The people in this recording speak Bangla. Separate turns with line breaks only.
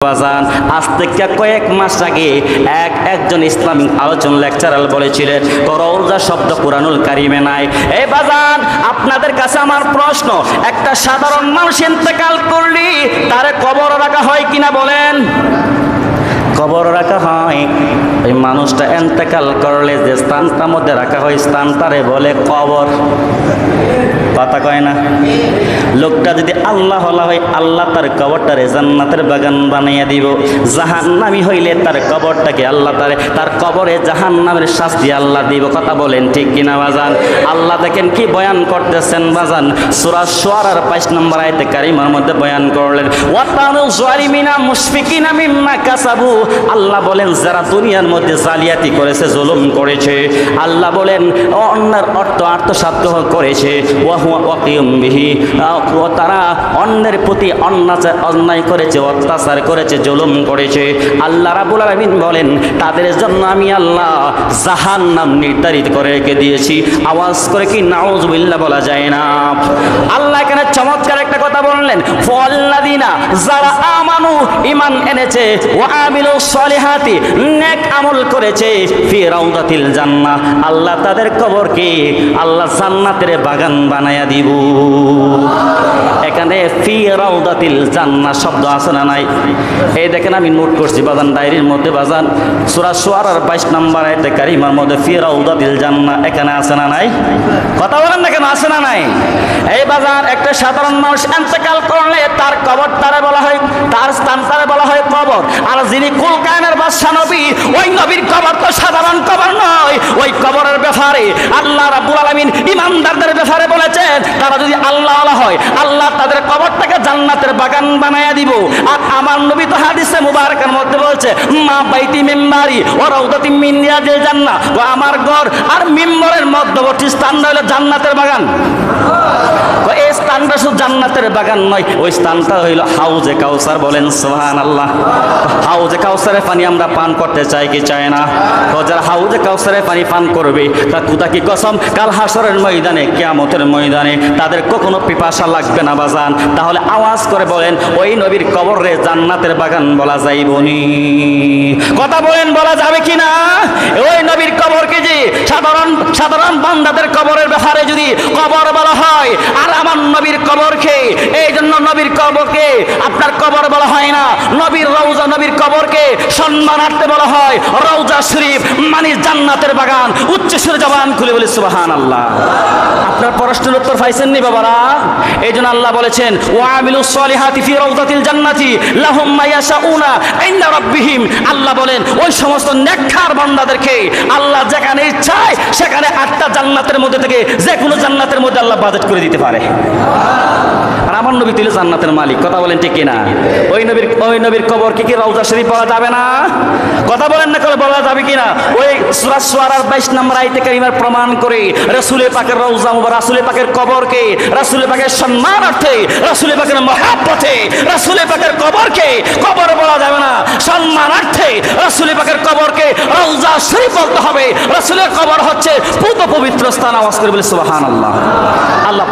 বাজান আজ থেকে কয়েক মাস আগে একজন ইসলামিক আলোচনা লেকচারার বলেছিলেন রওজা শব্দ কুরআনুল কারিমে নাই। এই বাজান আপনাদের কাছে আমার প্রশ্ন, একটা সাধারণ মানুষ ইন্তেকাল করলে তার কবর রাখা হয় কিনা বলেন? কবর রাখা হয়। ওই মানুষটা ইন্তেকাল করলে যে স্থানটার মধ্যে রাখা হয় স্থানটারে বলে কবর। কথা কয় না? লোকটা যদি আল্লাহ হয় আল্লাহ তার কবরটারে জান্নাতের বাগান বানিয়ে দিব, জাহান্নামী হইলে তার কবরটাকে আল্লাহ তার কবরে জাহান্নামের শাস্তি আল্লাহ দিব। কথা বলেন ঠিক কিনা বাজান? আল্লাহ দেখেন কি বয়ান করতেছেন বাজান, সূরা শুআরার 5 নম্বর আয়াতে কারিমার মধ্যে বয়ান করলেন, ওয়াতানু যালিমিনা মুশফিকিনা মিম্মা কাসাবু। আল্লাহ বলেন যারা দুনিয়ার মধ্যে জালিয়াতি করেছে, জুলুম করেছে, আল্লাহ বলেন অন্যের অর্থ আত্মসাৎ করেছে, তারা অন্যের প্রতি অন্যায় করেছে, অত্যাচার করেছে, জুলুম করেছে। আল্লাহ রাব্বুল আলামিন বলেন তাদের জন্য আমি আল্লাহ জাহান্নাম নির্ধারিত করে রেখে দিয়েছি। আওয়াজ করে কি নাউযুবিল্লাহ বলা যায় না? আল্লাহ এখানে চমৎকার একটা কথা বললেন, ফাল্লাযিনা যারা আমানু ঈমান এনেছে, ওয়া আমিলুস সলিহাতি নেক আমল করেছে, ফি রাউদাতিল জান্নাহ আল্লাহ তাদের কবরকে আল্লাহ জান্নাতের বাগান বানায়া দিব। এখানে ফি রাউদাতিল জান্নাহ শব্দ আছে না নাই? এই দেখেন আমি নোট করছি বাজান ডায়েরির মধ্যে বাজান, সূরা শুআরার 22 নম্বর আয়াতে কারিমার মধ্যে ফি রাউদাতিল জান্নাহ এখানে আছে না নাই? কথা বলেন না কেন আছে না নাই? এই বাজান একটা সাধারণ মানুষ ইন্তেকাল করলে তার কবর তারে বলা হয়, তার স্থান তারে বলা হয় কবর। আর যিনি কুল কায়নার বাদশা নবী, ওই নবীর কবর তো সাধারণ কবর নয়। ওই কবরের ব্যাপারে আল্লাহ রাব্বুল আলামিন ইমানদারদের ব্যাপারে বলেছেন তারা যদি আল্লাহ হয় আল্লাহ তাদের কবরটাকে জান্নাতের বাগান বানায়া দিব। আর আমার নবী তো হাদিসে মুবারকের মধ্যে বলছে, মা বাইতি মিম্বারি ওয়া রাউদাতিম মিন রিয়াজিল জান্নাহ, তো আমার ঘর আর মিম্বরের মধ্যবর্তী স্থানটা হলো জান্নাতের বাগান। এই স্থানটা শুধু জান্নাতের বাগান নয়, ওই স্থানটা হইল হাউজে কাউসার। বলেন সুবহানাল্লাহ। হাউজে কাউসারের পানি আমরা পান করতে চাই কি চাই না? যারা হাউজে কাউসারের পানি পান করবে তার খুদা কি কসম কাল হাসরের ময়দানে, কিয়ামতের ময়দানে তাদের কখনো পিপাসা লাগবে না বাজান। তাহলে আওয়াজ করে বলেন ওই নবীর কবরে জান্নাতের বাগান বলা যাইবনি? কথা বলেন বলা যাবে কিনা? ওই নবীর কবরকে যে সাধারণ বান্দাদের কবরের ব্যাপারে যদি কবর বলা হয়, আর আমার নবীর কবরকে এই জন্য নবীর কবরকে আপনার কবর বলা হয় না, নবীর রওজা, নবীর কবরকে সম্মানার্থে বলা হয় রওজা শরীফ, মানে জান্নাতের বাগান। উচ্চ সুরে জবান খুলে বলি সুবহানাল্লাহ। আপনার প্রশ্নের উত্তর পাইছেন নি বাবারা? এই জন্য আল্লাহ বলেছেন ওয়া আমিলুস সলিহাতি ফি রাউদাতিল জান্নাতি লাহুম মা ইয়াশাউনা ইনদা রাব্বিহিম। আল্লাহ বলেন ওই সমস্ত নেককার বান্দাদেরকে আল্লাহ যেখানে চায় সেখানে 8টা জান্নাতের মধ্যে থেকে যে কোনো জান্নাতের মধ্যে আল্লাহ বাজেট করে দিতে পারে। আর আমার নবী তুলে জান্নাতের মালিক। কথা বলেন ঠিক কিনা? ওই নবীর কবর কি রওজা শরীফ পাওয়া যাবে না? কথা বলেন না, করে বলা যাবে কিনা? ওই সূরা শুআরার 22 নম্বর আয়াতে কারিমার প্রমাণ করে রাসূল পাকের রওজা মুবারক, রাসূল পাকের কবরকে রাসূল পাকের সম্মানার্থে, রাসূল পাকের মহব্বতে রাসূল পাকের কবরকে কবর বলা যাবে না, সম্মানার্থে রাসূল পাকের কবরকে রওজা শরীফ বলতে হবে। রাসূলের কবর হচ্ছে পূর্ব পবিত্র স্থান। আওয়াজ করে বলে সুবহানাল্লাহ। আল্লাহ